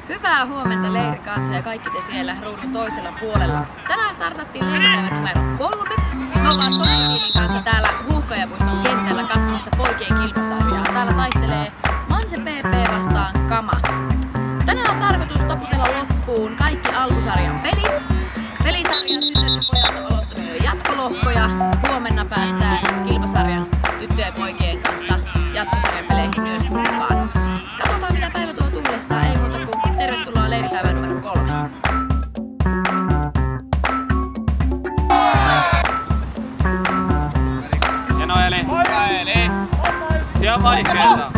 Hyvää huomenta leirikansa ja kaikki te siellä ruudun toisella puolella. Tänään startattiin leiripäivä numero 3. Me ollaan Sofiinin kanssa täällä Huuhkajapuiston kentällä katsomassa poikien kilpasarjaa. Täällä taistelee Manse PP vastaan Kama. Tänään on tarkoitus taputella loppuun kaikki alkusarjan pelit. Pelisarjan tytöt ja pojat ovat aloittaneet jo jatkolohkoja. Huomenna päästään kilpasarjan tyttöjen ja poikien kanssa jatkosarjan peleihin myös mukaan. Katsotaan mitä päivä tuo tullessaan, ei muuta kuin tervetuloa leiripäivään numero 3. Hieno Eli! Siellä on vaikeeta!